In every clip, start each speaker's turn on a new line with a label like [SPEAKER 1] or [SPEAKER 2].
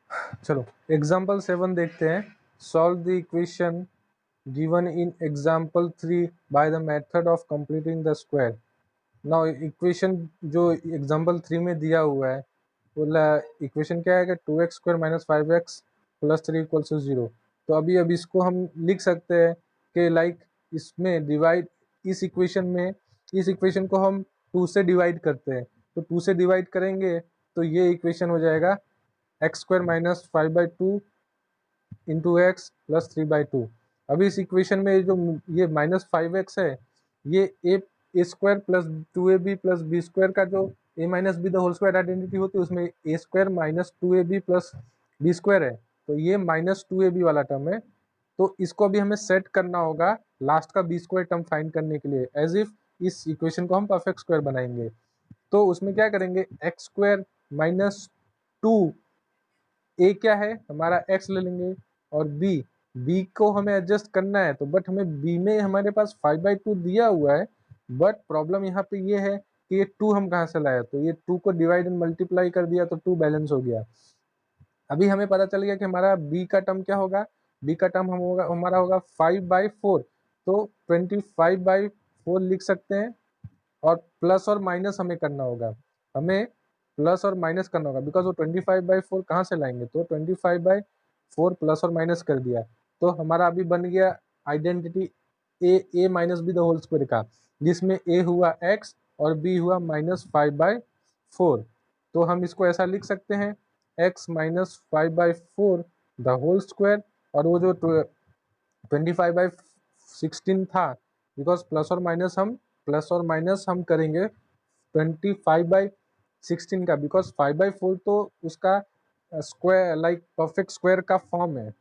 [SPEAKER 1] चलो एग्जाम्पल 7 देखते हैं। Solve the equation given in example 3 bye the method of completing the square. Now equation जो example 3 में दिया हुआ है, बोला इक्वेशन क्या है कि 2x square minus 5x plus 3 equals to 0। तो अभी अब इसको हम लिख सकते हैं कि लाइक इसमें डिवाइड, इस इक्वेशन को हम 2 से डिवाइड करते हैं। तो 2 से डिवाइड करेंगे तो ये इक्वेशन हो जाएगा x square minus 5/2 into x plus 3/2। अभी इस इक्वेशन में जो ये माइनस 5x है, ये a square plus 2ab plus B square का जो a minus B the whole square identity होती है, उसमें a square minus 2ab plus B square है। तो ये माइनस 2ab वाला टर्म है। तो इसको अभी हमें सेट करना होगा लास्ट का बी स्क्वायर टर्म फाइंड करने के लिए, एज इफ इस इक्वेशन को हम परफेक्ट स्क्वायर बनाएंगे। तो उसमें क्या करेंगे, एक्स स्क्वायर माइनस 2, ए क्या है हमारा एक्स ले लेंगे, और बी को हमें एडजस्ट करना है। तो बट हमें बी में हमारे पास 5/2 दिया हुआ है, बट प्रॉब्लम यहाँ पे ये है कि ये 2 हम कहाँ से लाए। तो ये 2 को डिवाइड एंड मल्टीप्लाई कर दिया तो 2 बैलेंस हो गया। अभी हमें पता चल गया कि हमारा बी का टर्म क्या होगा, बी का टर्म हमारा होगा 5/4। तो 25/4 लिख सकते हैं, और प्लस और माइनस हमें करना होगा, हमें प्लस और माइनस करना होगा, बिकॉज वो 25/4 कहाँ से लाएंगे। तो 25/4 प्लस और माइनस कर दिया तो हमारा अभी बन गया identity A minus B the whole square का, जिसमें ए हुआ एक्स और बी हुआ -5/4। तो हम इसको ऐसा लिख सकते हैं X minus 5/4 the whole square, और वो जो 25/16 था, बिकॉज प्लस और माइनस हम करेंगे 25/16 का, बिकॉज 5/4 तो उसका स्क्वायर लाइक परफेक्ट स्क्वायर का फॉर्म है।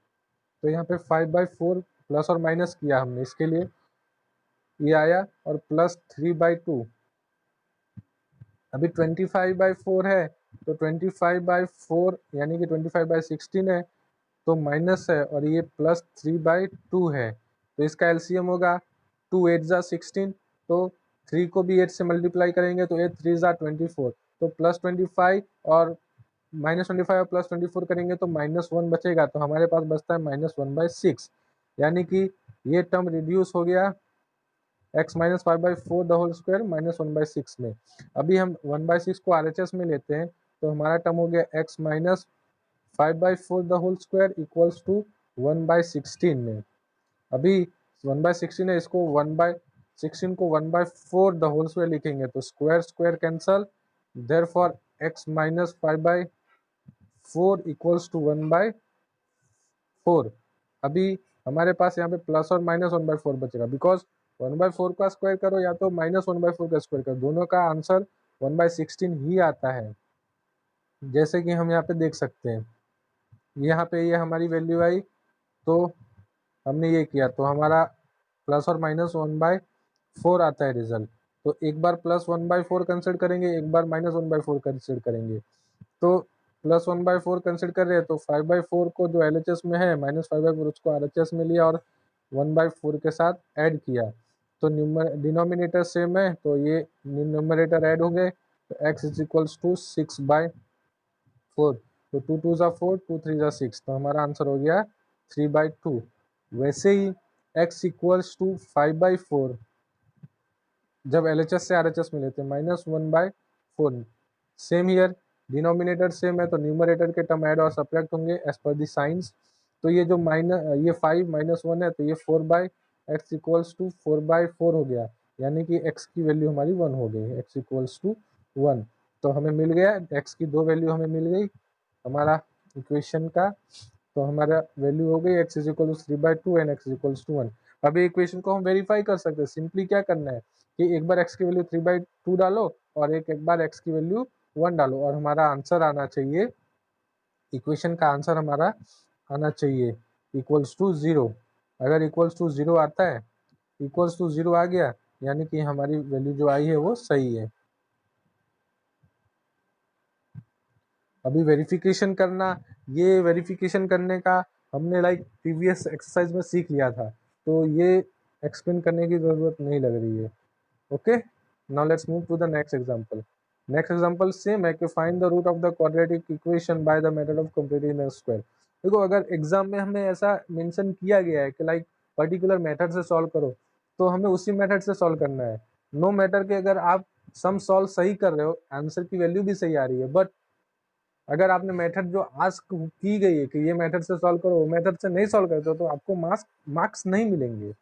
[SPEAKER 1] तो यहाँ पे 5/4 प्लस और माइनस किया हमने, इसके लिए ये आया, और प्लस 3/2। अभी 25/4 है, तो 25/4 यानी कि 25/16 है, तो माइनस है, और ये प्लस 3/2 है। तो इसका एलसीएम होगा 2 8 जा 16, तो 3 को भी 8 से मल्टीप्लाई करेंगे तो 8 3 जा 24। तो प्लस 25 और -25 और प्लस 24 करेंगे तो -1 बचेगा। तो हमारे पास बचता है -1/6, यानी कि ये टर्म रिड्यूस हो गया x minus 5/4 the whole square -1/6 में। अभी हम 1/6 को RHS में लेते हैं, तो हमारा टर्म हो गया x minus 5/4 the whole square equals to 1/16 में। अभी 1/16 है, इसको 1/16 को 1/4 द होल स्क्वायर लिखेंगे तो square square cancel, therefore x minus 5/4 equals to 1/4। अभी हमारे पास यहाँ पे प्लस और माइनस 1/4 बचेगा, बिकॉज 1/4 का स्क्वायर करो या तो -1/4 का स्क्वायर करो, दोनों का आंसर 1/16 ही आता है। जैसे कि हम यहाँ पे देख सकते हैं, यहाँ पे ये हमारी वैल्यू आई, तो हमने ये किया तो हमारा प्लस और माइनस 1/4 आता है रिजल्ट। तो एक बार प्लस 1/4 कंसिडर करेंगे, एक बार -1/4 कंसिडर करेंगे। तो प्लस 1/4 कंसिडर कर रहे हैं तो 5/4 को जो LHS में है -5/4 उसको RHS में लिया और 1/4 के साथ ऐड किया। तो डिनोमिनेटर सेम है तो ये न्यूमरेटर ऐड हो गए, तो x इज इक्वल्स टू 6/4। तो 2 2 जा 4, 2 3 जा 6, तो हमारा आंसर हो गया 3/2। वैसे ही x इक्वल्स टू 5/4 जब LHS से RHS में लेते हैं -1/4, सेम हियर डिनोमिनेटर सेम है तो न्यूमरेटर के टर्म ऐड और सब्ट्रैक्ट होंगे एज पर दी साइंस। तो ये जो ये 5 -1 है, तो ये 4/x इक्वल्स टू 4/4 हो गया, यानी कि x की वैल्यू हमारी 1 हो गई, x इक्वल्स टू 1। तो हमें मिल गया x की 2 वैल्यू हमें मिल गई हमारा इक्वेशन का। तो हमारा वैल्यू हो गई x is equal to 3/2 and x is equals to 1। अभी इक्वेशन को हम वेरीफाई कर सकते हैं। सिंपली क्या करना है कि एक बार x की वैल्यू 3/2 डालो और एक बार x की वैल्यू 1 डालो, और हमारा आंसर आना चाहिए, इक्वेशन का आंसर हमारा आना चाहिए इक्वल्स टू 0। अगर इक्वल्स टू 0 आता है, इक्वल्स टू 0 आ गया, यानी कि हमारी वैल्यू जो आई है वो सही है। अभी वेरिफिकेशन करना, ये वेरिफिकेशन करने का हमने लाइक प्रीवियस एक्सरसाइज में सीख लिया था, तो ये एक्सप्लेन करने की ज़रूरत नहीं लग रही है। Okay, now let's move to the next example. Next example same है कि find the root of the quadratic equation by the method of completing the square. देखो अगर एग्जाम में हमें ऐसा मेंशन किया गया है कि लाइक पर्टिकुलर मेथड से सॉल्व करो, तो हमें उसी मेथड से सॉल्व करना है। नो मैटर कि अगर आप सम सॉल्व सही कर रहे हो, आंसर की वैल्यू भी सही आ रही है, बट अगर आपने मेथड जो आस्क की गई है कि ये मेथड से सॉल्व करो, वो मेथड से नहीं सॉल्व करते हो तो आपको मार्क्स नहीं मिलेंगे,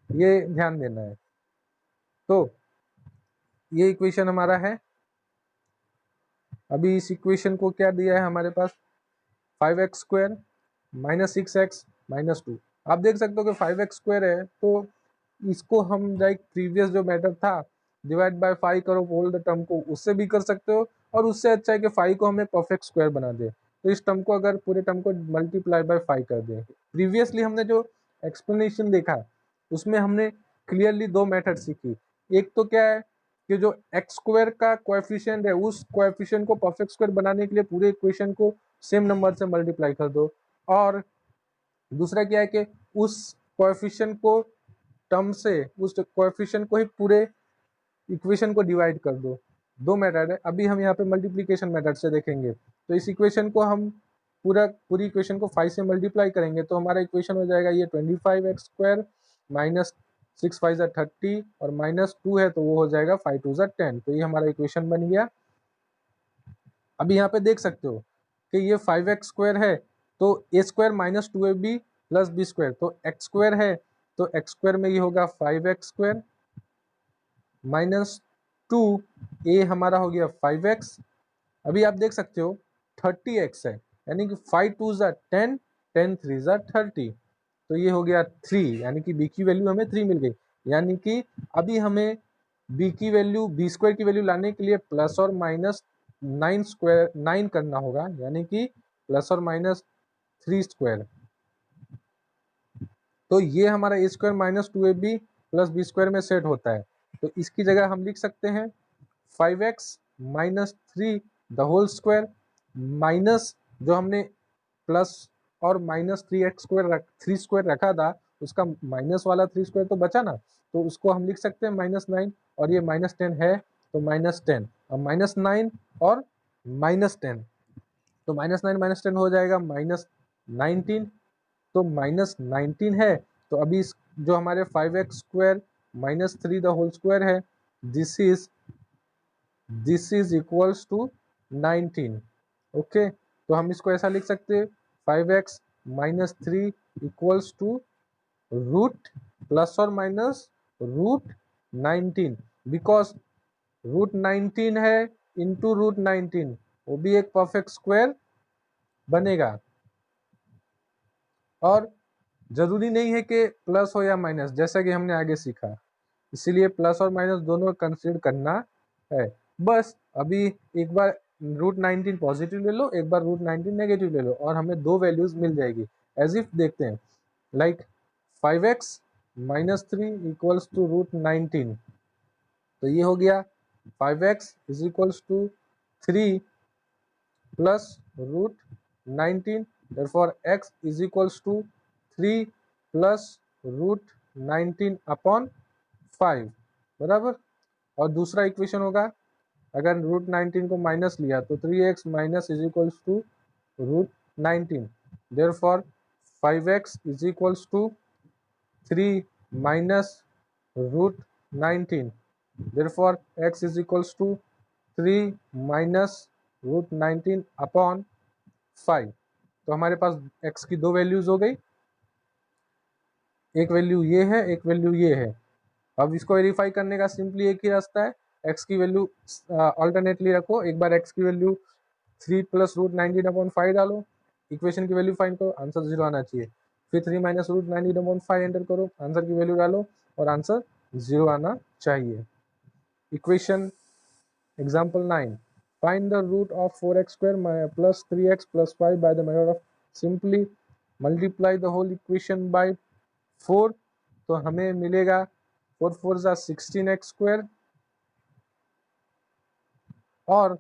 [SPEAKER 1] ये ध्यान देना है। तो ये इक्वेशन हमारा है। अभी इस इक्वेशन को क्या दिया है हमारे पास, 5x square minus 6x minus 2। आप देख सकते हो कि 5x स्क्वायर है, तो इसको हम लाइक प्रीवियस जो मेथड था डिवाइड बाय 5 करो होल द टर्म को, उससे भी कर सकते हो, और उससे अच्छा है कि 5 को हमें परफेक्ट स्क्वायर बना दे, तो इस टर्म को अगर पूरे टर्म को मल्टीप्लाई बाय 5 कर दें। प्रीवियसली हमने जो एक्सप्लेनेशन देखा उसमें हमने क्लियरली दो मेथड सीखी। एक तो क्या है कि जो एक्स स्क्वायर का कोएफिशिएंट है उस कोएफिशिएंट को परफेक्ट स्क्वायर बनाने के लिए पूरे इक्वेशन को सेम नंबर से मल्टीप्लाई कर दो, और दूसरा क्या है कि उस कोएफिशिएंट को टर्म से उस कोएफिशिएंट को ही पूरे इक्वेशन को डिवाइड कर दो। दो मेथड है। अभी हम यहाँ पे मल्टीप्लिकेशन मेथड से देखेंगे, तो इस इक्वेशन को हम पूरी इक्वेशन को 5 से मल्टीप्लाई करेंगे, तो हमारा इक्वेशन हो जाएगा ये 25x स्क्वायर माइनस 6 5 30 और माइनस 2 है तो वो हो जाएगा 5 2 10। तो ये हमारा इक्वेशन बन गया। अभी यहाँ पे देख सकते हो कि ये 5x स्क्वायर है, तो a square minus 2ab plus B square, तो एक्स स्क्वायर है तो एक्स स्क्वायर में ये होगा 5x स्क्वायर माइनस 2, ए हमारा हो गया 5x। अभी आप देख सकते हो 30x है, यानी कि 5 2 10 10 3 30, तो ये हो गया 3, यानी कि बी की वैल्यू हमें 3 मिल गई। यानी कि अभी हमें बी की वैल्यू बी स्क्वायर की वैल्यू लाने के लिए प्लस और माइनस 9 करना होगा, यानी कि प्लस और माइनस 3 स्क्वायर। तो ये हमारा a square minus 2ab plus B square में सेट होता है, तो इसकी जगह हम लिख सकते हैं 5x minus 3 the whole square, minus जो हमने प्लस और माइनस 3 स्क्वायर रखा था, उसका माइनस वाला 3 स्क्वायर तो बचा ना, तो उसको हम लिख सकते हैं -9, और ये -10 है तो -10, अब -9 और -10, तो -9 -10 हो जाएगा -19, तो -19 है। तो अभी जो हमारे 5x square minus 3 the whole square है, this is equals to 19। Okay, तो हम इसको ऐसा लिख सकते हैं 5x minus 3 equals to root plus और माइनस रूट 19, बिकॉज रूट 19 है इंटू रूट 19, वो भी एक परफेक्ट स्क्वायर बनेगा। और जरूरी नहीं है कि प्लस हो या माइनस, जैसा कि हमने आगे सीखा, इसीलिए प्लस और माइनस दोनों कंसीडर करना है। बस अभी एक बार रूट 19 पॉजिटिव ले लो, एक बार रूट 19 नेगेटिव ले लो, और हमें दो वैल्यूज मिल जाएगी। एज इफ देखते हैं, like 5x minus 3 equals to root 19, तो ये हो गया 5x is equals to 3 plus root 19, therefore x is equals to 3 plus root 19 upon 5, बराबर। और दूसरा इक्वेशन होगा, अगर रूट 19 को माइनस लिया तो 3x minus is equals to root 19, therefore 5x is equals to 3 minus root 19, therefore x is equals to 3 minus root 19 upon 5। तो हमारे पास x की दो वैल्यूज हो गई, एक वैल्यू ये है, एक वैल्यू ये है। अब इसको वेरीफाई करने का सिंपली एक ही रास्ता है, x की वैल्यू अल्टरनेटली रखो, एक बार x की वैल्यू 3 प्लस रूट 19 अपॉन 5 डालो, इक्वेशन की वैल्यू फाइंड करो, आंसर 0 आना चाहिए। फिर 3 माइनस रूट 19 अपॉन 5 एंटर करो, आंसर की वैल्यू डालो और आंसर 0 आना चाहिए। Equation example 9, find the root of 4x square plus 3x plus 5 by the method of simply multiply the whole equation by 4। तो हमें मिलेगा 4 4 16x स्क्वायर, और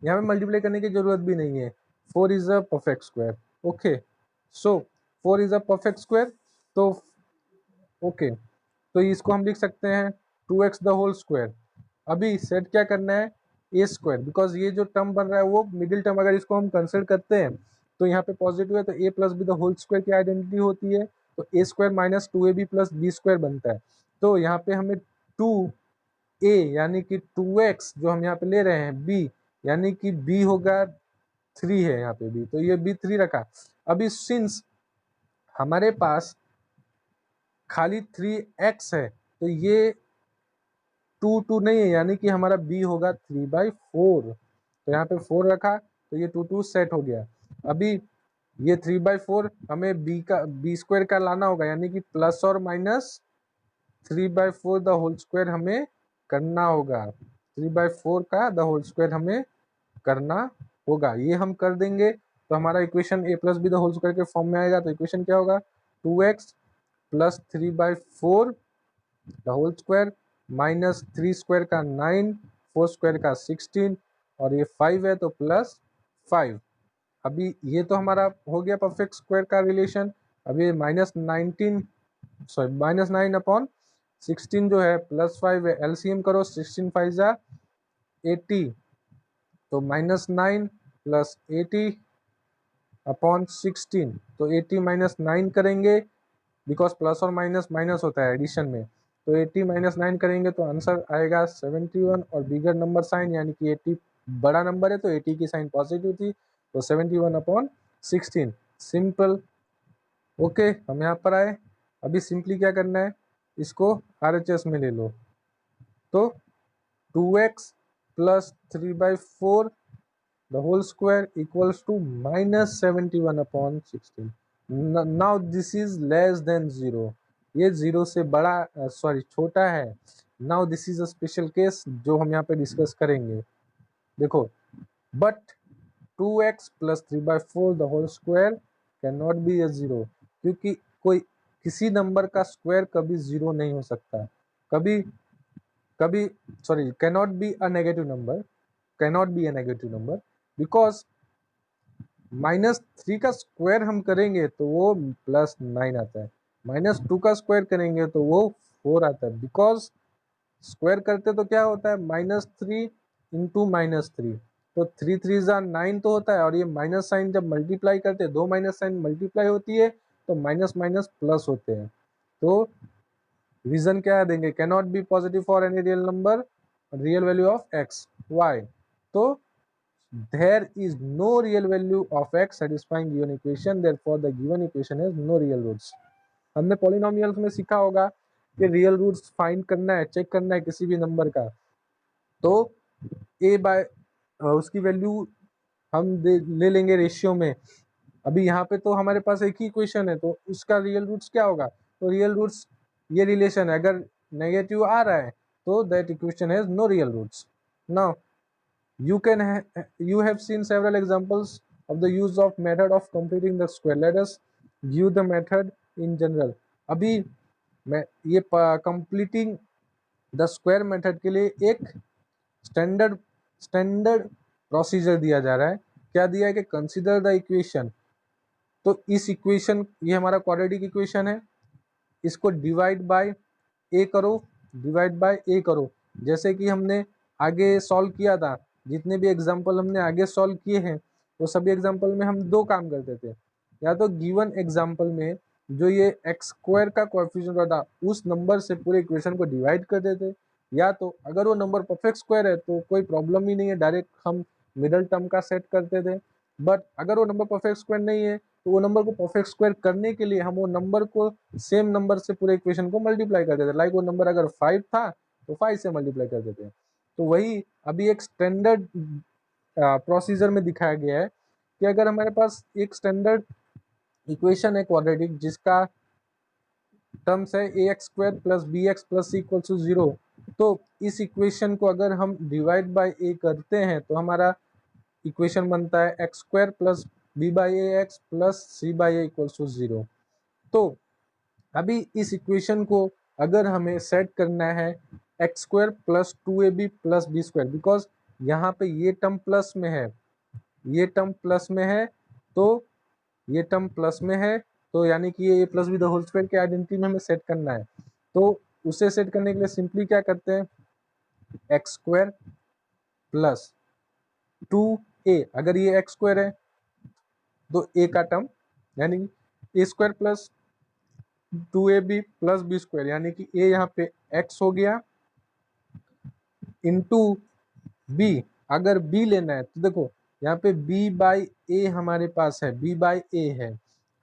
[SPEAKER 1] यहाँ पे मल्टीप्लाई करने की जरूरत भी नहीं है, 4 is a perfect square. Okay, so 4 is a perfect square, तो ओके, तो इसको हम लिख सकते हैं 2x द होल स्क्वायर। अभी सेट क्या करना है ए स्क्वायर, बिकॉज ये जो टर्म बन रहा है वो मिडिल टर्म अगर इसको हम कंसिडर करते हैं तो यहाँ पे पॉजिटिव है, तो a plus B the whole square की आइडेंटिटी होती है, तो a square minus 2ab plus B square बनता है। तो यहाँ पे हमें 2a यानी कि 2x जो हम यहाँ पे ले रहे हैं b यानी कि b होगा 3 है यहाँ पे b, तो ये b 3 रखा। अभी सिंस हमारे पास खाली 3x है तो ये 2 नहीं है, यानी कि हमारा b होगा 3/4, तो यहाँ पे 4 रखा तो ये 2 सेट हो गया। अभी ये 3/4 हमें b स्क्वायर का लाना होगा, यानी कि प्लस और माइनस 3/4 द होल स्क्वायर हमें करना होगा, 3/4 का द होल स्क्वायर हमें करना होगा। ये हम कर देंगे तो हमारा equation a plus B the whole square के फॉर्म में आएगा। तो इक्वेशन क्या होगा, 2x plus 3/4 the whole square minus 3 square का 9, 4 स्क्वायर का 16 और ये 5 है तो प्लस 5। अभी ये तो हमारा हो गया परफेक्ट स्क्वायर का रिलेशन। अभी माइनस 9 अपॉन 16 जो है प्लस 5 है, एलसीएम करो 16 5 जा 80, तो माइनस 9 प्लस 80 अपॉन 16, तो 80 माइनस 9 करेंगे बिकॉज प्लस और माइनस माइनस होता है एडिशन में, तो 80 माइनस 9 करेंगे तो आंसर आएगा 71 और बिगर नंबर साइन यानी कि 80 बड़ा नंबर है तो 80 की साइन पॉजिटिव थी, तो 71 अपॉन 16 सिंपल। ओके, हम यहाँ पर आए। अभी सिंपली क्या करना है, इसको RHS में ले लो, तो 2x plus 3/4 the whole square equals to minus 71 upon 16. Now this is less than 0, ये 0 से बड़ा छोटा है। Now this is a special case जो हम यहाँ पे डिस्कस करेंगे। देखो, but 2x plus 3/4 the whole square cannot be a 0, क्योंकि कोई किसी नंबर का स्क्वायर कभी 0 नहीं हो सकता, कभी cannot be a negative number, because -3 का स्क्वायर हम करेंगे तो वो +9 आता है, -2 का स्क्वायर करेंगे तो वो 4 आता है, बिकॉज स्क्वायर करते तो क्या होता है -3 इंटू -3, तो 3 3 जा 9 तो होता है, और ये माइनस साइन जब मल्टीप्लाई करते हैं, दो माइनस साइन मल्टीप्लाई होती है तो माइनस माइनस प्लस होते हैं। तो रीजन क्या देंगे, can not be positive for any real number, real value of X Y, तो there is no real value of x satisfying given equation, therefore the given equation has no real roots। हमने polynomials में सीखा होगा कि real roots find करना है, check करना है किसी भी नंबर का, तो a बाय उसकी वैल्यू हम ले लेंगे रेशियो में। अभी यहाँ पे तो हमारे पास एक ही इक्वेशन है तो उसका रियल रूट्स क्या होगा, तो रियल रूट्स ये रिलेशन है, अगर नेगेटिव आ रहा है तो that equation has no real roots. Now you have seen several examples of the use of method of completing the square, let us view the method in general। अभी मैं ये completing the square method के लिए एक standard procedure दिया जा रहा है। क्या दिया है कि कंसीडर द इक्वेशन, तो इस इक्वेशन, ये हमारा क्वाड्रेटिक इक्वेशन है, इसको डिवाइड बाय ए करो, जैसे कि हमने आगे सॉल्व किया था, जितने भी एग्जाम्पल हमने आगे सॉल्व किए हैं वो सभी एग्जाम्पल में हम दो काम करते थे, या तो गिवन एग्जाम्पल में जो ये एक्स स्क्वायर का कोएफिशिएंट था उस नंबर से पूरे इक्वेशन को डिवाइड कर देते, या तो अगर वो नंबर परफेक्ट स्क्वायर है तो कोई प्रॉब्लम ही नहीं है, डायरेक्ट हम मिडल टर्म का सेट करते थे। बट अगर वो नंबर परफेक्ट स्क्वायर नहीं है तो वो नंबर को परफेक्ट स्क्वायर करने के लिए हम वो नंबर को सेम नंबर से पूरे इक्वेशन को मल्टीप्लाई कर देते, लाइक वो नंबर अगर 5 था तो 5 से मल्टीप्लाई कर देते हैं। तो वही अभी एक स्टैंडर्ड प्रोसीजर में दिखाया गया है कि अगर हमारे पास एक स्टैंडर्ड इक्वेशन है क्वाड्रेटिक जिसका टर्म्स है ax² plus bx plus c equal to 0, तो इस इक्वेशन को अगर हम डिवाइड बाय a करते हैं तो हमारा इक्वेशन बनता है x² plus b/ax plus c/a equal to 0। तो अभी इस इक्वेशन को अगर हमें सेट करना है x² plus 2ab plus b², because यहाँ पे ये टर्म प्लस में है, ये टर्म प्लस में है, तो ये टर्म प्लस में है, तो यानी कि ये a plus B the whole square के आइडेंटिटी में हमें सेट करना है। तो उसे सेट करने के लिए सिंपली क्या करते हैं, x² प्लस 2a, अगर ये एक्स स्क्वायर है तो a का टर्म यानी a square plus 2ab plus B square, यानी कि a यहाँ पे x हो गया इंटू b। अगर b लेना है तो देखो यहाँ पे b बाई ए हमारे पास है, b बाई ए है।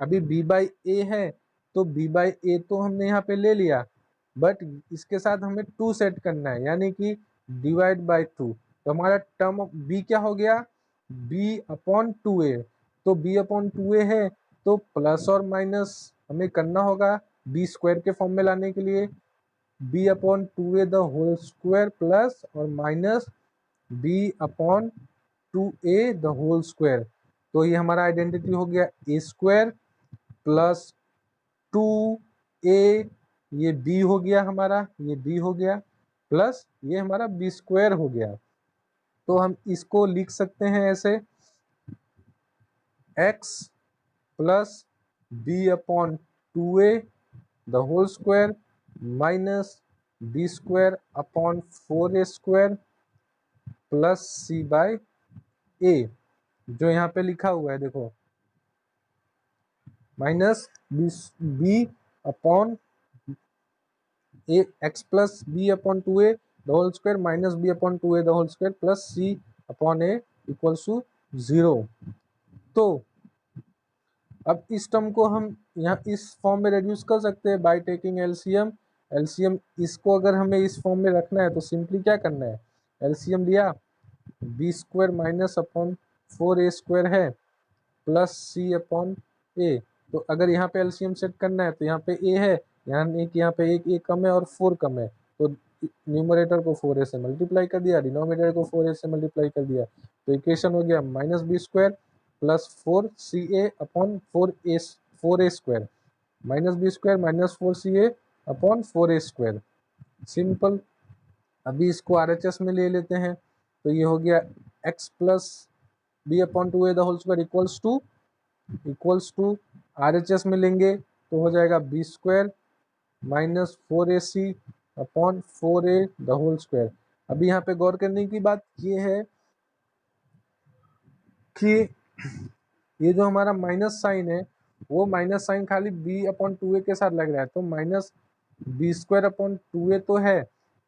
[SPEAKER 1] अभी b बाई ए है तो b बाई ए तो हमने यहाँ पे ले लिया, बट इसके साथ हमें 2 सेट करना है, यानी कि डिवाइड बाई 2। तो हमारा टर्म b क्या हो गया, b अपॉन 2a। तो b अपॉन 2a है तो प्लस और माइनस हमें करना होगा b स्क्वायर के फॉर्म में लाने के लिए, b upon 2a the whole square plus और minus b upon 2a the whole square. तो ये हमारा आइडेंटिटी हो गया a स्क्वायर प्लस 2a, ये b हो गया हमारा, ये b हो गया प्लस ये हमारा b स्क्वायर हो गया। तो हम इसको लिख सकते हैं ऐसे x plus b upon 2a the whole square minus b square upon 4a square plus c by a, जो यहाँ पे लिखा हुआ है देखो, minus b upon A X plus B upon 2a the whole square minus b upon 2a the whole square plus c upon a equals to 0। तो अब इस टर्म को हम यहाँ इस फॉर्म में रिड्यूस कर सकते हैं बाय टेकिंग एलसीएम। एलसीएम इसको अगर हमें इस फॉर्म में रखना है तो सिंपली क्या करना है, एलसीएम लिया, B square minus upon 4a square है प्लस c अपॉन a। तो अगर यहाँ पे एलसीएम सेट करना है तो यहाँ पे a है, यहाँ पे एक a कम है और 4 कम है, तो न्यूमरेटर को 4a से मल्टीप्लाई कर दिया, डिनोमिनेटर को 4a से मल्टीप्लाई कर दिया, तो इक्वेशन हो गया minus B square plus 4ca upon 4a square minus B square minus 4ca upon 4a square. Simple. अभी इसको आरएचएस में ले लेते हैं तो ये हो गया x plus B upon 2a the whole square equals to RHS में लेंगे तो हो जाएगा B square minus 4ac upon 4a the whole square. अभी यहाँ पे गौर करने की बात ये है कि ये जो हमारा माइनस साइन है वो माइनस साइन खाली b अपॉन 2a के साथ लग रहा है, तो minus B square upon 2a तो है,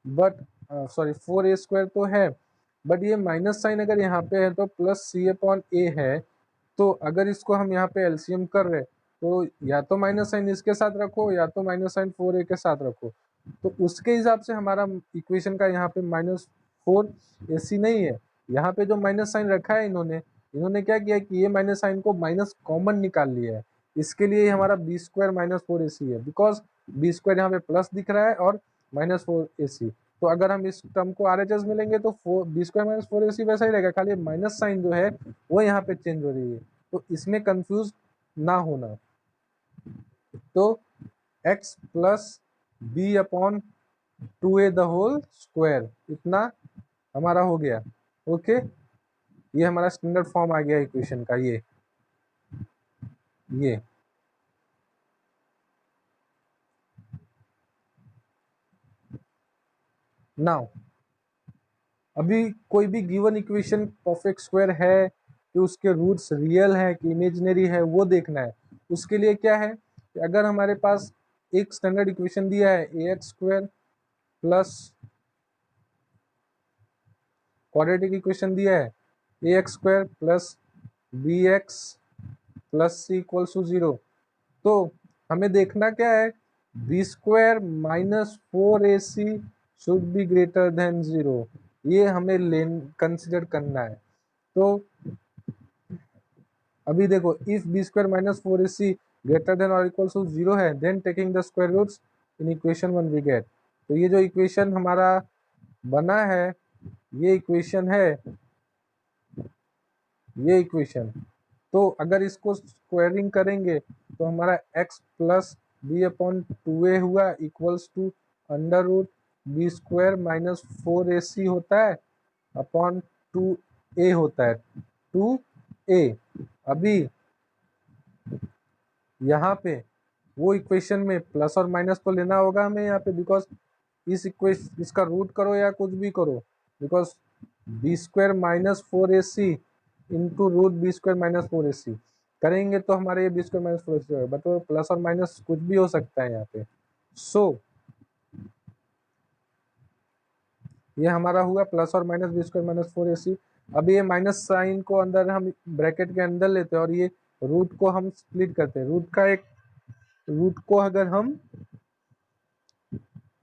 [SPEAKER 1] बट सॉरी 4a स्क्वायर तो है, बट ये माइनस साइन अगर यहाँ पे है तो प्लस c अपॉन a है। तो अगर इसको हम यहाँ पे एलसीएम कर रहे तो या तो माइनस साइन इसके साथ रखो या तो माइनस साइन 4a के साथ रखो, तो उसके हिसाब से हमारा इक्वेशन का यहाँ पे माइनस 4ac नहीं है। यहाँ पे जो माइनस साइन रखा है इन्होंने क्या किया कि ये माइनस साइन को माइनस कॉमन निकाल लिया है, इसके लिए हमारा बी स्क्वायर माइनस 4ac है, बिकॉज बी स्क्वायर यहाँ पे प्लस दिख रहा है और माइनस 4ac। तो अगर हम इस टर्म को आरएचएस में लेंगे तो बी स्क्वायर माइनस 4ac वैसा ही रहेगा, खाली माइनस साइन जो है वो यहाँ पे चेंज हो रही है, तो इसमें कंफ्यूज ना होना। तो x plus B upon 2a the whole square इतना हमारा हो गया। ओके, ये हमारा स्टैंडर्ड फॉर्म आ गया इक्वेशन का। ये नाउ अभी कोई भी गिवन इक्वेशन परफेक्ट स्क्वायर है कि उसके रूट्स रियल है कि इमेजिनरी है वो देखना है। उसके लिए क्या है कि अगर हमारे पास एक स्टैंडर्ड इक्वेशन दिया है a x square plus quadratic equation दिया है a x square plus b x plus c equals to 0, तो हमें देखना क्या है, B square minus 4ac should be greater than 0, ये हमें कंसिडर करना है। तो अभी देखो if B square minus 4ac greater than और इक्वल्स टू 0 है, then taking the square roots in equation 1 we get. तो ये जो इक्वेशन हमारा बना है ये इक्वेशन है, ये इक्वेशन। तो अगर इसको स्क्वायरिंग करेंगे तो हमारा x plus B upon 2a हुआ equals to under root B square minus 4ac होता है अपॉन 2a होता है 2a। अभी यहाँ पे वो इक्वेशन में प्लस और माइनस तो लेना होगा हमें यहाँ पे, बिकॉज इस इक्वेशन इसका रूट करो या कुछ भी करो, because B square minus 4ac into root B square minus 4ac करेंगे तो हमारे ये बी स्क्वायर माइनस 4ac होगा, बट वो प्लस और माइनस कुछ भी हो सकता है यहाँ पे। सो ये हमारा हुआ प्लस और minus B square minus 4ac। अभी ये माइनस साइन को अंदर हम ब्रैकेट के अंदर लेते हैं और ये रूट को हम स्प्लिट करते हैं। रूट को अगर हम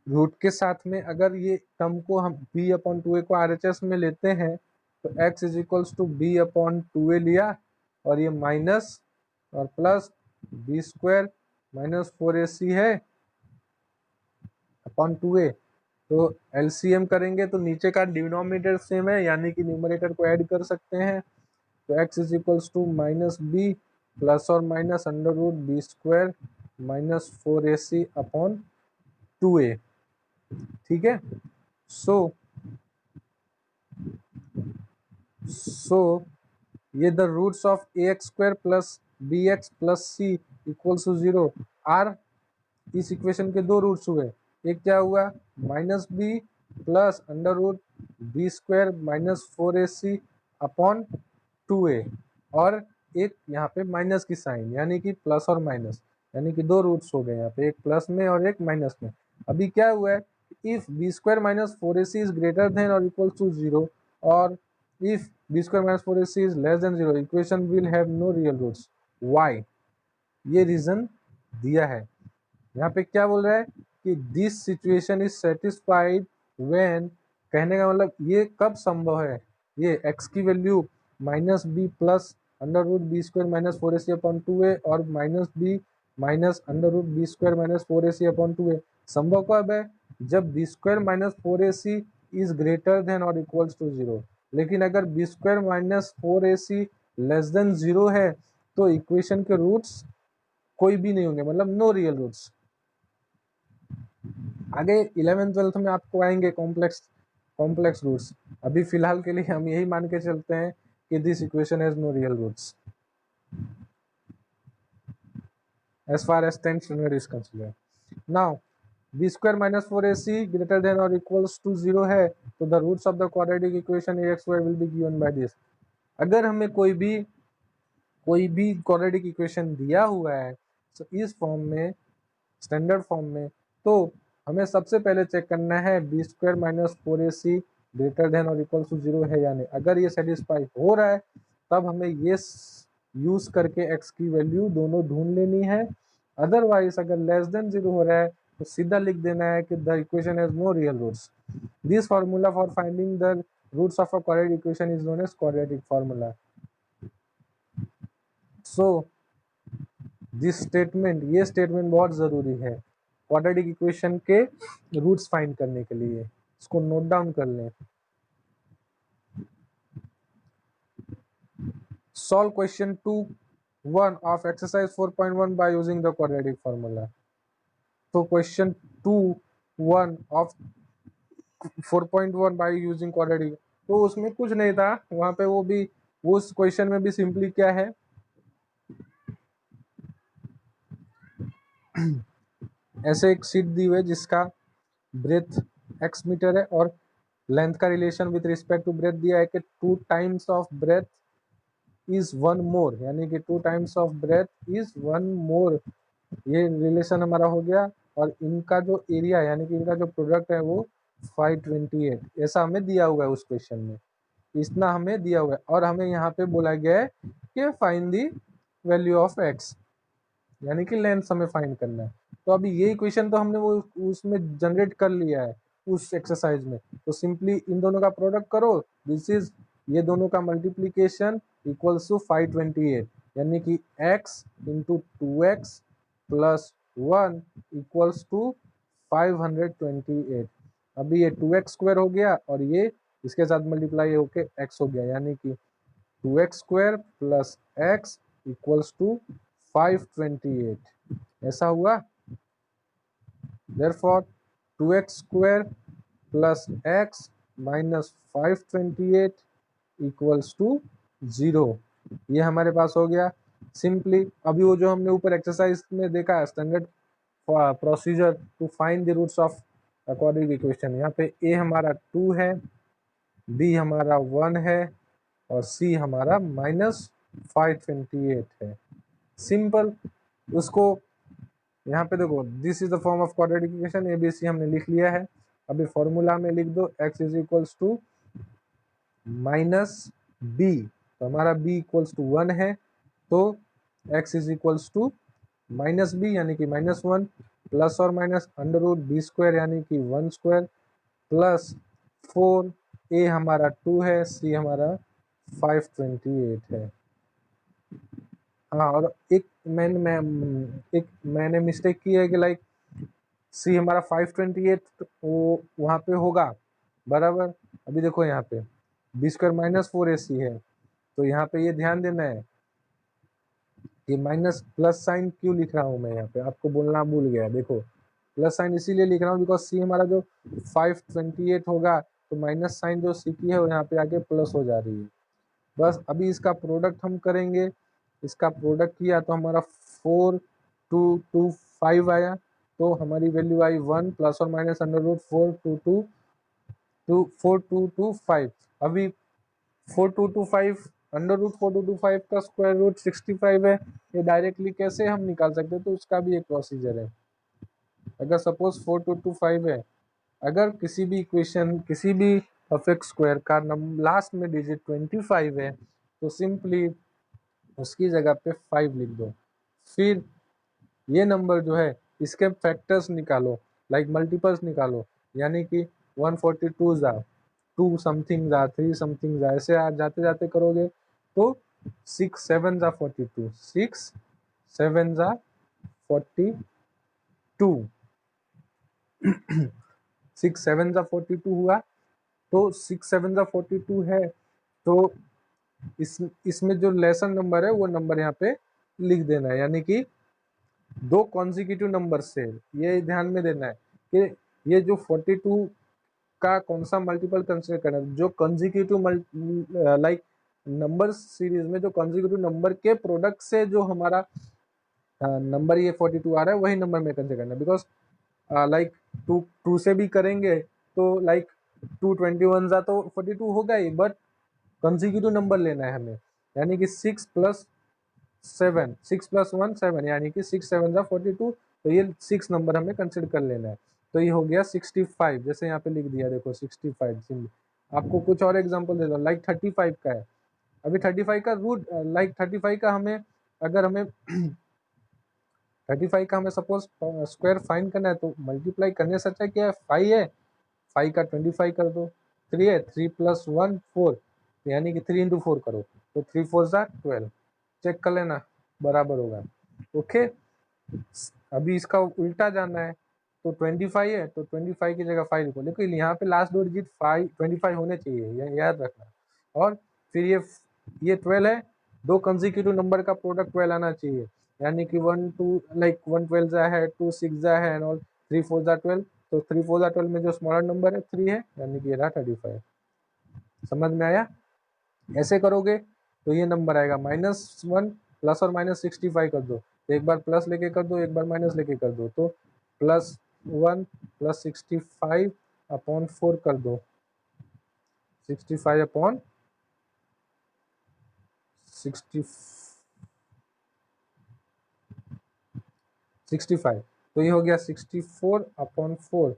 [SPEAKER 1] रूट के साथ में अगर ये टर्म को हम b अपॉन 2a को RHS में लेते हैं तो x is equals to b upon 2a लिया और ये माइनस और plus B square minus 4ac है अपॉन 2a। तो एलसीएम करेंगे तो नीचे का डिनोमिनेटर सेम है, यानी कि न्यूमरेटर को ऐड कर सकते हैं। तो x is equals to minus B plus और minus under root B square minus 4ac upon 2a। ठीक है। सो ये the roots of ax square plus bx plus c equals to 0 are, इस इक्वेशन के दो रूट्स हुए। एक क्या हुआ minus B plus under root B square minus 4ac upon 2a, और एक यहाँ पे माइनस की साइन यानी कि प्लस और माइनस, यानी कि दो रूट्स हो गए यहाँ पे, एक प्लस में और एक माइनस में। अभी क्या हुआ है, if B square minus 4ac is greater than और इक्वल टू 0 और if B square minus 4ac is less than 0 equation will have no real roots. Why, ये रीजन दिया है। यहाँ पे क्या बोल रहा है कि this situation is satisfied when, कहने का मतलब ये कब संभव है, ये x की value minus B plus under root B square minus 4ac upon 2a और minus B minus under root B square minus 4ac upon 2a संभव कब है, जब B square minus 4ac is greater than और equals to 0। लेकिन अगर B square minus 4ac less than 0 है तो इक्वेशन के रूट्स कोई भी नहीं होंगे, मतलब नो रियल रूट्स। आगे 11th-12th में आपको आएंगे कॉम्प्लेक्स रूट्स। अभी फिलहाल के लिए हम यही मान के चलते हैं कि this equation has no real roots as far as 10th standard is concerned. Now b square minus 4ac greater than or equals to 0 है तो the roots of the quadratic equation ax square will be given by this। अगर हमें कोई भी quadratic equation दिया हुआ है तो इस फॉर्म में, स्टैंडर्ड फॉर्म में, तो हमें सबसे पहले चेक करना है B square minus 4ac greater than और इक्वल टू 0 है या नहीं। अगर ये सेटिस्फाई हो रहा है तब हमें ये यूज करके x की वैल्यू दोनों ढूंढ लेनी है। अदरवाइज अगर लेस देन 0 हो रहा है तो सीधा लिख देना है कि the equation has no real roots. This formula for finding the roots of a quadratic equation is known as quadratic formula. So this statement, ये स्टेटमेंट बहुत जरूरी है क्वाड्रेटिक इक्वेशन के रूट्स फाइंड करने के लिए, इसको नोट डाउन कर लें। Solve question 2.1 of exercise 4.1 by using the quadratic formula. तो question 2.1 of 4.1 by using quadratic, तो उसमें कुछ नहीं था वहां पे, वो उस क्वेश्चन में भी सिंपली क्या है ऐसे एक शीट दी हुई है जिसका ब्रेथ x मीटर है और लेंथ का relation with respect to breadth दिया है कि 2 times of breadth is 1 more, यानी कि 2 times of breadth is 1 more, ये रिलेशन हमारा हो गया। और इनका जो एरिया यानी कि इनका जो प्रोडक्ट है वो 528, ऐसा हमें दिया हुआ है उस क्वेश्चन में, इतना हमें दिया हुआ है। और हमें यहाँ पे बोला गया है कि find the value of x, यानी कि लेंथ हमें फाइंड करना है। तो अभी ये इक्वेशन तो हमने वो उसमें जनरेट कर लिया है उस एक्सरसाइज में, तो सिंपली इन दोनों का प्रोडक्ट करो, दिस इज ये दोनों का मल्टीप्लीकेशन इक्वल्स टू 528, यानी कि x into 2x plus 1 equals to 528। अभी ये 2x स्क्वायर हो गया और ये इसके साथ मल्टीप्लाई होके x हो गया, यानी कि 2x square plus x equals to 528, ऐसा हुआ। therefore 2x square plus x minus 528 equals to 0, ये हमारे पास हो गया सिंपली। अभी वो जो हमने ऊपर एक्सरसाइज में देखा standard procedure to find the roots of quadratic equation, यहाँ पे a हमारा 2 है, बी हमारा 1 है और सी हमारा -528 है। सिंपल। उसको यहाँ पे देखो, this is the form of quadratic equation, A B C हमने लिख लिया है। अभी फॉर्मूला में लिख दो x is equals to minus B, तो हमारा b इक्वल्स टू 1 है, तो x is equals to minus B यानी कि -1 प्लस और minus under root B square यानी कि 1 स्क्वायर प्लस 4, ए हमारा 2 है, सी हमारा 528 है। हाँ, और मैंने मिस्टेक की है कि लाइक सी हमारा 528 वो वहाँ पे होगा बराबर। अभी देखो यहाँ पे बी स्क्वायर -4ac है, तो यहाँ पे ये ध्यान देना है कि माइनस प्लस साइन क्यों लिख रहा हूँ मैं यहाँ पे, आपको बोलना भूल गया। देखो प्लस साइन इसीलिए लिख रहा हूँ बिकॉज सी हमारा जो 528 होगा तो माइनस साइन जो सी की है वो यहाँ पे आके प्लस हो जा रही है। बस अभी इसका प्रोडक्ट हम करेंगे, इसका प्रोडक्ट किया तो हमारा 4225 आया, तो हमारी वैल्यू आई 1 प्लस और माइनस अंडर रूट 4225। अभी 4225 अंडर रूट 4225 का स्क्वायर रूट 65 है, ये डायरेक्टली कैसे हम निकाल सकते हैं, तो उसका भी एक प्रोसीजर है। अगर सपोज 4225 है, अगर किसी भी इक्वेशन किसी भी परफेक्ट स्क्वायर का लास्ट में डिजिट 25 है तो सिंपली उसकी जगह पे 5 लिख दो। फिर ये नंबर जो है इसके फैक्टर्स निकालो, लाइक मल्टीपल्स निकालो, यानी कि 142 जा 2 समथिंग जा 3 समथिंग जा, ऐसे आप जाते जाते करोगे तो 6 7 जा 42, 6 7 जा 42, 6 7 जा 42 हुआ, तो 6 7 जा 42 है, तो इसमें जो लेसन नंबर है वो नंबर यहाँ पे लिख देना है, यानी कि दो कॉन्जिक्यूटिव नंबर से। ये ध्यान में देना है कि ये जो 42 का कौन सा मल्टीपल कंसिडर करना है, जो कॉन्जिक्यूटिव लाइक नंबर सीरीज में जो कॉन्जिक्यूटिव नंबर के प्रोडक्ट से जो हमारा नंबर ये 42 आ रहा है वही नंबर में कंसिडर करना है। बिकॉज लाइक टू से भी करेंगे तो लाइक 221 जा तो 42 होगा ही, बट कंजिक्यूटिव नंबर लेना है हमें, यानी कि 6 प्लस 7, 6 प्लस 1 7, यानी कि 6 7 जा 42, तो ये 6 नंबर हमें कंसिडर कर लेना है। तो ये हो गया 65, जैसे यहाँ पे लिख दिया देखो 65 सिंपल। आपको कुछ और एग्जांपल दे दो, लाइक 35 का है। अभी 35 का रूट लाइक 35 का हमें अगर हमें 35 का हमें सपोज स्क्वायर फाइंड करना है तो मल्टीप्लाई करने से अच्छा क्या है, 5 है, 5 का 25 कर दो, 3 है, 3 प्लस 1 4, यानी कि 3 इंटू 4 करो तो 3 4 जा 12, चेक कर लेना बराबर होगा। ओके, अभी इसका उल्टा जाना है तो 25 है तो 25 की जगह 5 लिखो, लेकिन यहाँ पे लास्ट दो डिजिट 25 होने चाहिए, ये याद रखना। और फिर ये 12 है, दो कंसेक्यूटिव नंबर का प्रोडक्ट 12 आना चाहिए, यानी कि 1 2 लाइक 1 12 जा है, 2 6 जा है एंड ऑल, 3 4 जा 12, तो 3 4 जा 12 में जो स्मॉलर नंबर है 3 है, यानी कि ये रहा 35। समझ में आया? ऐसे करोगे तो ये नंबर आएगा -1 प्लस और माइनस 65 कर दो, एक बार प्लस लेके कर दो, एक बार माइनस लेके कर दो, तो +1 प्लस 65 अपॉन 4 कर दो, 65 अपॉन 65, तो ये हो गया 64 अपॉन 4,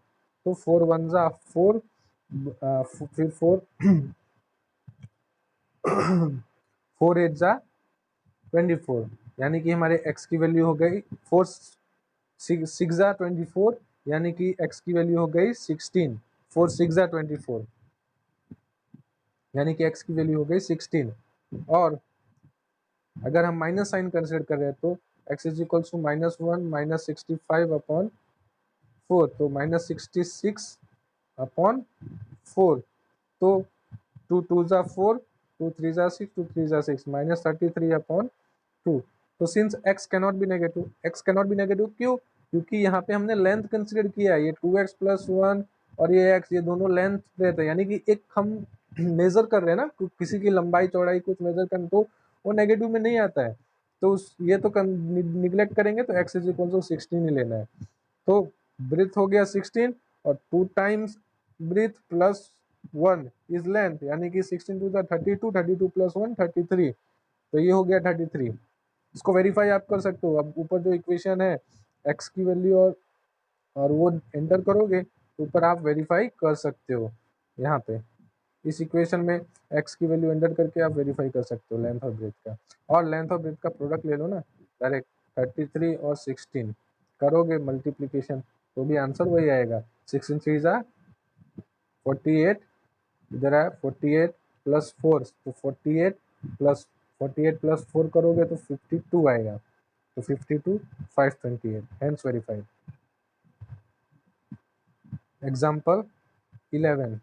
[SPEAKER 1] तो 4 1 जा 4, फिर 4 4 8 जा 24, यानी कि हमारे x की वैल्यू हो गई 4 6 जा 24, यानी कि x की वैल्यू हो गई 16, 4 6 जा 24, यानी कि x की वैल्यू हो गई 16। और अगर हम माइनस साइन कंसिडर कर रहे हैं तो x is equals to -1 minus 65 upon 4, तो -66 अपॉन 4, तो 2 2 जा 4, 2 3 जा 6, 2 3 जा 6, -33 अपॉन 2। तो since x cannot be negative, x cannot be negative क्यों? क्योंकि यहाँ पे हमने लेंथ कंसिडर किया है, ये 2x प्लस 1 और ये x, ये दोनों लेंथ रहते हैं, यानी कि एक हम मेजर कर रहे हैं ना, किसी की लंबाई चौड़ाई कुछ मेजर कर, तो वो नेगेटिव में नहीं आता है, तो ये तो निग्लेक्ट करेंगे, तो x इज इक्वल टू 16 ही लेना है। तो ब्रीथ हो गया 16 और 2 times breadth plus 1 is length, यानी कि 16 टू द 32, 32 प्लस 1 33, तो ये हो गया 33। इसको वेरीफाई आप कर सकते हो। अब ऊपर जो इक्वेशन है x की वैल्यू और वो एंटर करोगे तो ऊपर आप वेरीफाई कर सकते हो। यहाँ पे इस इक्वेशन में x की वैल्यू एंटर करके आप वेरीफाई कर सकते हो लेंथ और ब्रेथ का। और लेंथ और ब्रेथ का प्रोडक्ट ले लो ना डायरेक्ट, 33 और 16 करोगे मल्टीप्लीकेशन तो भी आंसर वही आएगा। 16 थ्री जा 48, इधर है 48 प्लस 4, तो 48 प्लस 4 करोगे तो 52 आएगा, तो 52 528, hence verified. Example 11,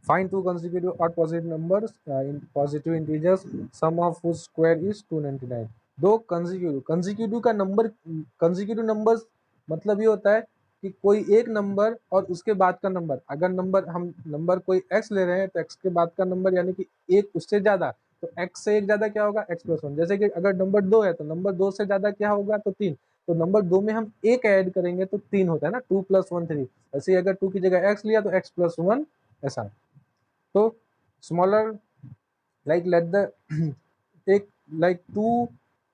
[SPEAKER 1] find two consecutive odd positive numbers in positive integers, sum of whose square is 299। दो कंजिक्यूटिव का नंबर, कंजिक्यूटिव नंबर्स मतलब ये होता है कि कोई एक नंबर और उसके बाद का नंबर, अगर नंबर हम नंबर कोई x ले रहे हैं तो x के बाद का नंबर यानी कि एक उससे ज्यादा, तो x से एक ज्यादा क्या होगा x प्लस 1। जैसे कि अगर नंबर 2 है तो नंबर 2 से ज्यादा क्या होगा तो 3, तो नंबर 2 में हम एक ऐड करेंगे तो 3 होता है ना, 2 प्लस 1 3। ऐसे ही अगर 2 की जगह x लिया तो x प्लस 1 ऐसा। तो smaller like let the take like two,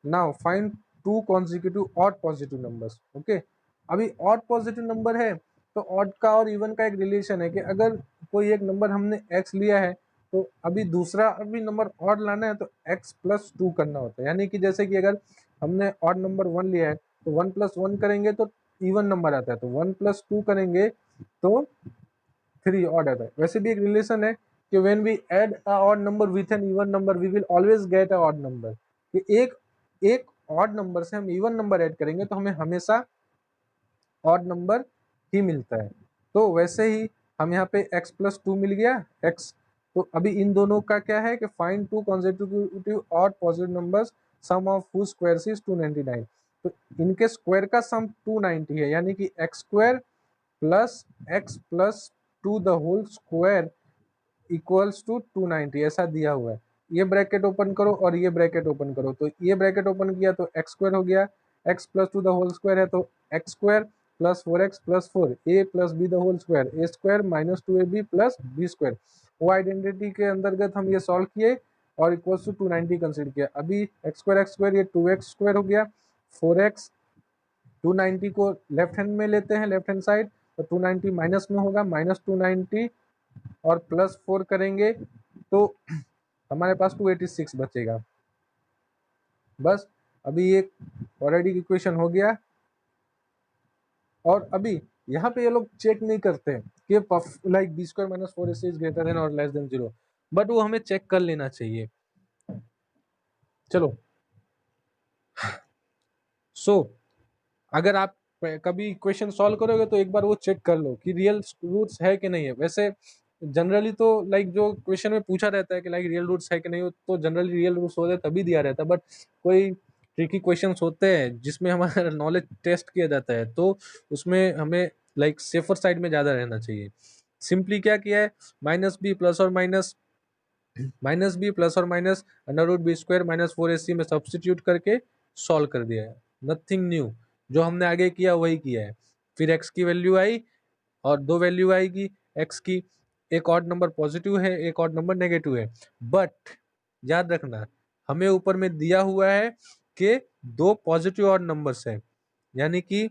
[SPEAKER 1] now find two consecutive odd positive numbers। Okay, अभी odd positive नंबर है तो odd का और इवन का एक रिलेशन है कि अगर कोई एक नंबर हमने x लिया है तो अभी दूसरा अभी नंबर odd लाना है तो x प्लस 2 करना होता है। यानी कि जैसे कि अगर हमने odd नंबर 1 लिया है तो 1 प्लस 1 करेंगे तो इवन नंबर आता है, तो 1 प्लस 2 करेंगे तो 3 ऑड आता है। वैसे भी एक रिलेशन है कि when we add a odd number with an even number we will always get a odd number, कि एक ऑड नंबर से हम इवन नंबर ऐड करेंगे तो हमें हमेशा ऑड नंबर ही मिलता है। तो वैसे ही हम यहाँ पे x प्लस 2 मिल गया x, तो अभी इन दोनों का क्या है कि find two consecutive odd positive numbers sum of whose square is 299। तो इनके स्क्वायर का सम 290 है, यानी कि x square plus x plus 2 the whole square equals to 290 ऐसा दिया हुआ है। ये ब्रैकेट ओपन करो और ये ब्रैकेट ओपन करो, तो ये ब्रैकेट ओपन किया तो एक्स स्क्वायर हो गया, x plus 2 the whole square है तो x square plus 4x plus 4 A plus B the whole square, A square minus 2ab plus B square. वो आइडेंटिटी के अंतर्गत हम ये सॉल्व किए और इक्वल्स टू 290 कंसिडर किया। अभी एक्स स्क्वायर ये 2x स्क्वायर हो गया, 4x 290 को लेफ्ट हैंड में लेते हैं, लेफ्ट हैंड साइड, तो 290 माइनस में होगा, माइनस 290 और प्लस 4 करेंगे तो हमारे पास 286 बचेगा। बस अभी ये ऑलरेडी इक्वेशन हो गया। और अभी यहाँ पे ये लोग चेक नहीं करते कि like B square minus 4ac is greater than और लेस देन 0, बट वो हमें चेक कर लेना चाहिए। चलो सो अगर आप कभी इक्वेशन सॉल्व करोगे तो एक बार वो चेक कर लो कि रियल रूट्स है कि नहीं है। वैसे जनरली तो लाइक जो क्वेश्चन में पूछा रहता है कि लाइक रियल रूट्स है कि नहीं हो, तो जनरली रियल रूट्स होते तभी दिया रहता है। बट कोई ट्रिकी क्वेश्चंस होते हैं जिसमें हमारा नॉलेज टेस्ट किया जाता है, तो उसमें हमें लाइक सेफर साइड में ज़्यादा रहना चाहिए। सिंपली क्या किया है, माइनस बी प्लस और minus under root B square minus 4ac में सब्सटीट्यूट करके सॉल्व कर दिया है। नथिंग न्यू, जो हमने आगे किया वही किया है। फिर x की वैल्यू आई और दो वैल्यू आएगी x की, एक ऑड नंबर पॉजिटिव है एक ऑड नंबर नेगेटिव है। बट याद रखना हमें ऊपर में दिया हुआ है कि दो पॉजिटिव ऑड नंबर्स है, यानी कि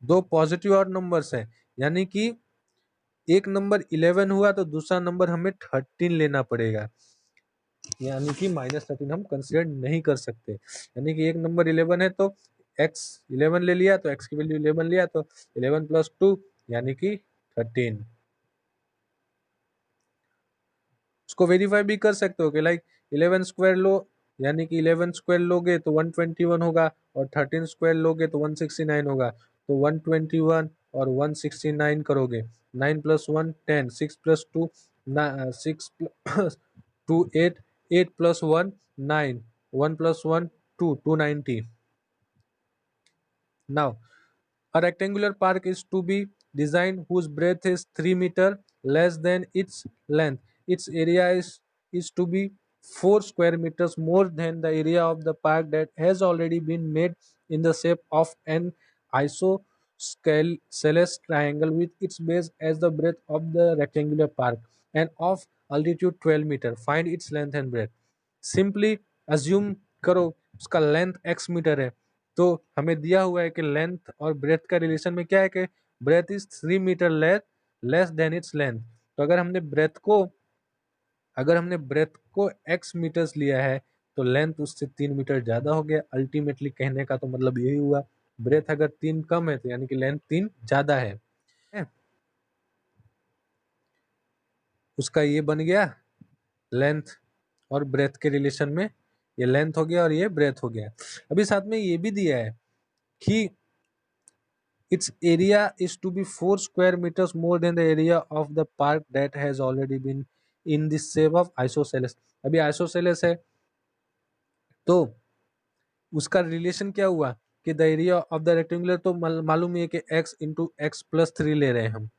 [SPEAKER 1] दो पॉजिटिव ऑड नंबर्स है, यानी कि एक नंबर 11 हुआ तो दूसरा नंबर हमें 13 लेना पड़ेगा, यानी कि -13 हम कंसिडर नहीं कर सकते। यानी कि एक नंबर 11 है तो x 11 ले लिया तो x की वैल्यू 11 लिया तो 11 प्लस 2 यानी कि 13। उसको वेरीफाई भी कर सकते हो कि लाइक 11 स्क्वायर लो, यानी कि 11 स्क्वायर लोगे तो 121 होगा और 13 स्क्वायर लोगे तो 169 होगा। तो 121 और 169 करोगे, 9 plus 1 10, 6 plus 2 6 plus 2 8, 8 plus 1 9, 1 plus 1 2, 290। Now a rectangular park is to be designed whose breadth is 3 meter less than its length. Its area is to be 4 square meters more than the area of the park that has already been made in the shape of an isosceles isosceles triangle with its base as the breadth of the rectangular park and of altitude 12 meter. Find its length and breadth. Simply assume करो उसका length x metre है, तो हमें दिया हुआ है कि length और ब्रेथ का रिलेशन में क्या है कि breadth is 3 meter less than its length. तो अगर हमने ब्रेथ को x मीटर्स लिया है तो लेंथ उससे 3 मीटर ज्यादा हो गया। अल्टीमेटली कहने का तो मतलब यही हुआ, ब्रेथ अगर 3 कम है तो यानी कि लेंथ 3 ज्यादा है। उसका ये बन गया लेंथ और ब्रेथ के रिलेशन में, ये लेंथ हो गया और ये ब्रेथ हो गया। अभी साथ में ये भी दिया है कि its area is to be 4 square meters more than the area of the park that has already been in the shape of isosceles। अभी isosceles है तो उसका रिलेशन क्या हुआ कि the area of the rectangular, तो मालूम है कि x इंटू एक्स प्लस 3 ले रहे हैं हम,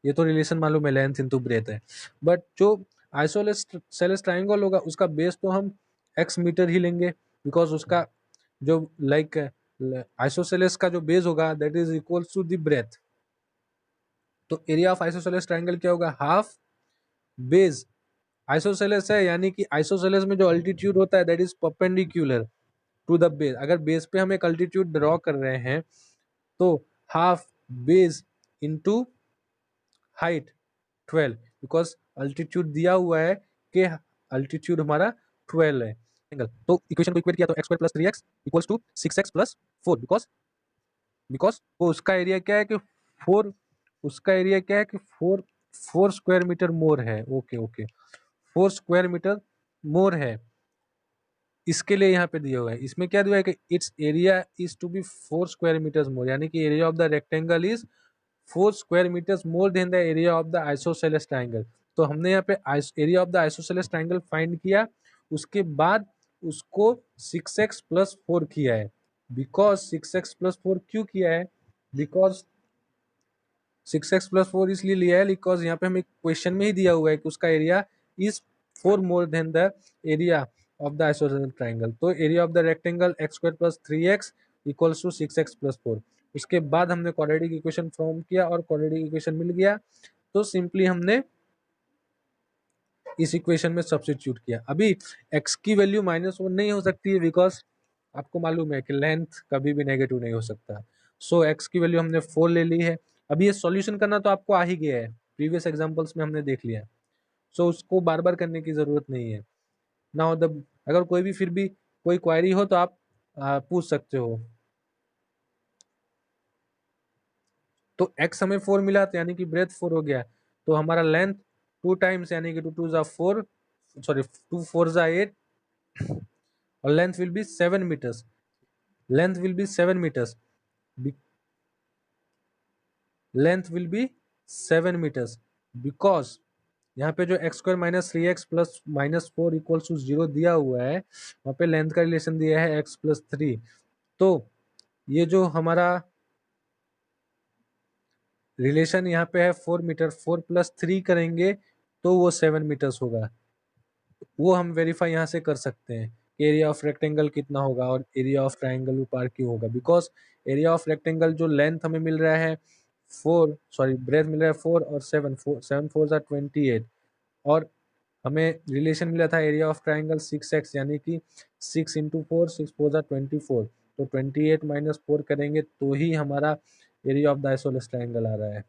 [SPEAKER 1] ये तो रिलेशन मालूम है, लेंथ इंटू ब्रेथ है। बट जो आइसोसेलेस ट्राइंगल होगा उसका बेस तो हम x मीटर ही लेंगे, बिकॉज उसका जो लाइक आइसोसेलेस का जो बेस होगा that is equal to the breadth. तो एरिया ऑफ आइसोसेलेस ट्राइंगल क्या होगा, हाफ बेस। आइसोसेलेस है यानी कि आइसोसेलेस में जो अल्टीट्यूड होता है that is perpendicular to the base. अगर बेस पे हम एक अल्टीट्यूड ड्रॉ कर रहे हैं तो half base into height 12, because altitude दिया हुआ है कि अल्टीट्यूड हमारा 12 है। तो इक्वेशन को इक्वेट किया तो x² + 3x equals to 6x + 4, because वो उसका एरिया क्या है कि 4, उसका एरिया क्या है कि 4 स्क्वायर मीटर मोर है। ओके 4 स्क्वायर मीटर मोर है, इसके लिए यहाँ पे दिया हुआ है। इसमें क्या दिया है कि it's area is to be 4 square metres more, यानी कि area of the rectangle is 4 square metres more than the area of the isosceles triangle. तो हमने यहाँ पे area of the isosceles triangle find किया, उसके बाद उसको 6x + 4 किया है। बिकॉज 6x + 4 क्यों किया है, बिकॉज 6x + 4 इसलिए लिया है बिकॉज यहाँ पे हमें क्वेश्चन में ही दिया हुआ है कि उसका area is 4 more than the area of the isosceles triangle. तो area of the rectangle x² + 3x equals to 6x + 4। उसके बाद हमने क्वाड्रेटिक इक्वेशन फॉर्म किया और क्वाड्रेटिक इक्वेशन मिल गया, तो सिंपली हमने इस इक्वेशन में सब्स्टिट्यूट किया। अभी x की वैल्यू -1 नहीं हो सकती है बिकॉज आपको मालूम है कि लेंथ कभी भी नेगेटिव नहीं हो सकता। सो x की वैल्यू हमने 4 ले ली है। अभी ये सॉल्यूशन करना तो आपको आ ही गया है, प्रीवियस एग्जांपल्स में हमने देख लिया, सो उसको बार बार करने की जरूरत नहीं है। नाउ द अगर कोई भी फिर भी कोई क्वायरी हो तो आप पूछ सकते हो। तो x हमें 4 मिला तो यानी कि ब्रेथ 4 हो गया, तो हमारा लेंथ 2 टाइम्स यानी कि 2 2 ज़ा 4, सॉरी 2 4 ज़ा 8 और length will be 7 meters. Length will be 7 meters, length will be 7 meters because यहाँ पे जो x² - 3x + -4 इक्वल्स टू 0 दिया हुआ है, वहाँ पे लेंथ का रिलेशन दिया है x + 3। तो ये जो हमारा रिलेशन यहाँ पे है 4 मीटर, 4 + 3 करेंगे तो वो 7 मीटर्स होगा। वो हम वेरीफाई यहाँ से कर सकते हैं कि एरिया ऑफ रेक्टेंगल कितना होगा और एरिया ऑफ ट्राइंगल पार क्यों होगा, बिकॉज एरिया ऑफ रेक्टेंगल जो लेंथ हमें मिल रहा है 4, सॉरी ब्रेथ मिल रहा है 4 और 7 4 ज़ा 28, और हमें रिलेशन मिला था एरिया ऑफ ट्राइंगल 6x, यानी कि 6 × 4 6 4 ज़ा 24, तो 28 - 4 करेंगे तो ही हमारा area of the isosceles triangle आ रहा है।